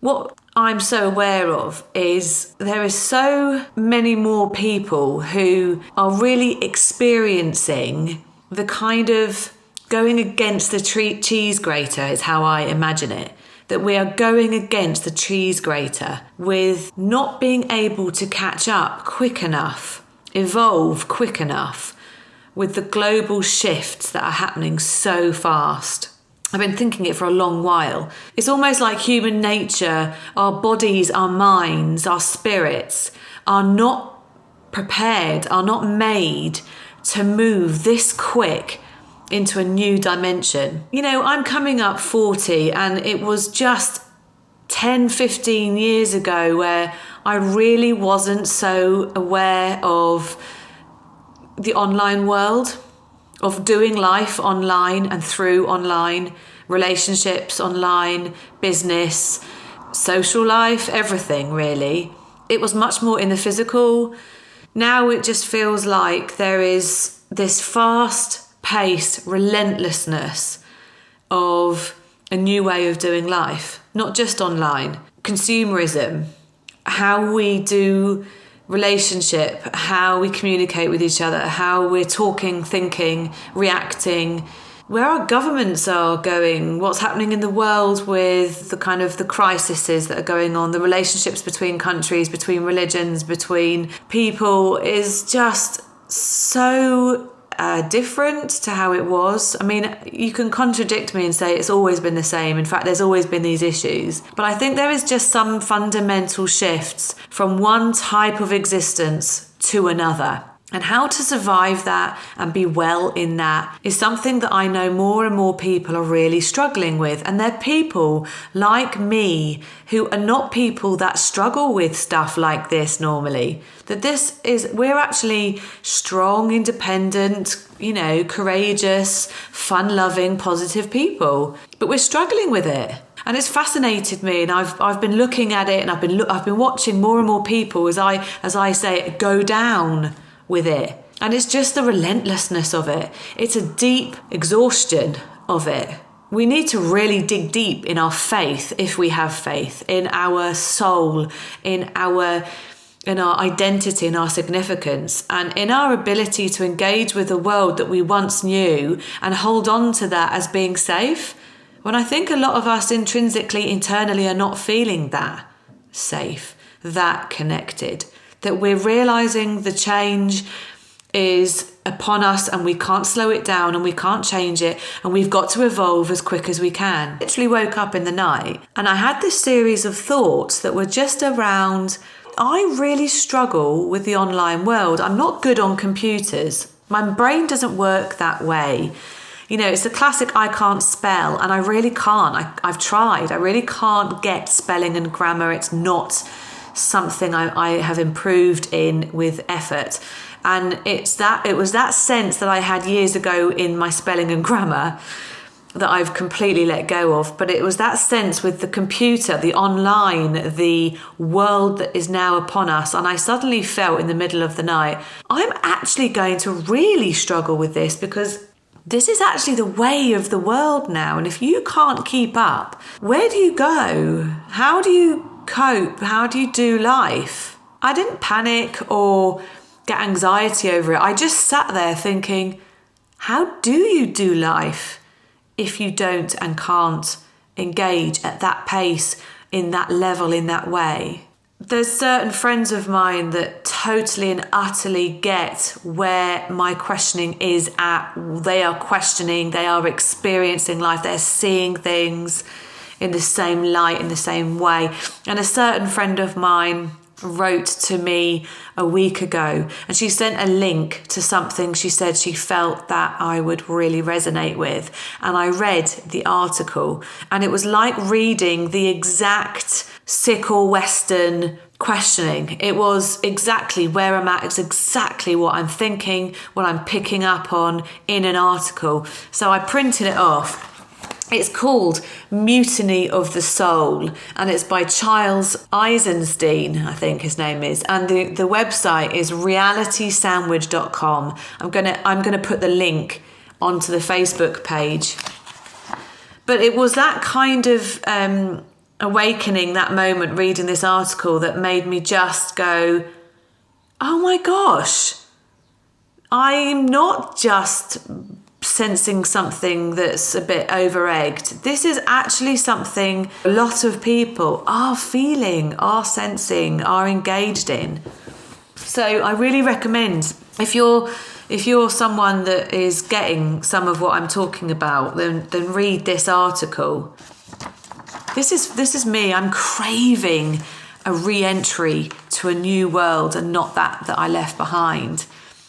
What I'm so aware of is there is so many more people who are really experiencing the kind of going against the cheese grater is how I imagine it. That we are going against the cheese grater with not being able to catch up quick enough, evolve quick enough with the global shifts that are happening so fast. I've been thinking it for a long while. It's almost like human nature, our bodies, our minds, our spirits are not prepared, are not made to move this quick into a new dimension. You know, I'm coming up 40 and it was just 10, 15 years ago where I really wasn't so aware of the online world, of doing life online and through online, relationships online, business, social life, everything really. It was much more in the physical. Now it just feels like there is this fast-paced relentlessness of a new way of doing life, not just online. Consumerism, how we do relationship, how we communicate with each other, how we're talking, thinking, reacting, where our governments are going, what's happening in the world with the kind of the crises that are going on, the relationships between countries, between religions, between people is just so different to how it was. I mean, you can contradict me and say it's always been the same. In fact, there's always been these issues. But I think there is just some fundamental shifts from one type of existence to another. And how to survive that and be well in that is something that I know more and more people are really struggling with. And they're people like me who are not people that struggle with stuff like this normally. We're actually strong, independent, courageous, fun-loving, positive people. But we're struggling with it. And it's fascinated me, and I've been looking at it, and I've been watching more and more people as I say it, go down with it. And it's just the relentlessness of it. It's a deep exhaustion of it. We need to really dig deep in our faith, if we have faith, in our soul, in our identity, in our significance, and in our ability to engage with the world that we once knew and hold on to that as being safe. When I think a lot of us intrinsically, internally are not feeling that safe, that connected, that we're realising the change is upon us and we can't slow it down and we can't change it and we've got to evolve as quick as we can. I literally woke up in the night and I had this series of thoughts that were just around, I really struggle with the online world. I'm not good on computers. My brain doesn't work that way. It's the classic I can't spell, and I really can't. I've tried. I really can't get spelling and grammar. It's not something I have improved in with effort. And it was that sense that I had years ago in my spelling and grammar that I've completely let go of. But it was that sense with the computer, the online, the world that is now upon us. And I suddenly felt in the middle of the night, I'm actually going to really struggle with this, because this is actually the way of the world now. And if you can't keep up, where do you go? How do you cope? How do you do life? I didn't panic or get anxiety over it. I just sat there thinking, how do you do life if you don't and can't engage at that pace, in that level, in that way? There's certain friends of mine that totally and utterly get where my questioning is at. They are questioning, they are experiencing life, they're seeing things in the same light, in the same way. And a certain friend of mine wrote to me a week ago and she sent a link to something she said she felt that I would really resonate with. And I read the article and it was like reading the exact sick or Western questioning. It was exactly where I'm at. It's exactly what I'm thinking, what I'm picking up on in an article. So I printed it off. It's called Mutiny of the Soul, and it's by Charles Eisenstein, I think his name is, and the website is realitysandwich.com. I'm gonna put the link onto the Facebook page. But it was that kind of awakening, that moment reading this article, that made me just go, oh my gosh, I'm not just sensing something that's a bit over-egged. This is actually something a lot of people are feeling, are sensing, are engaged in. So I really recommend, if you're someone that is getting some of what I'm talking about, then read this article. This is me. I'm craving a re-entry to a new world and not that I left behind.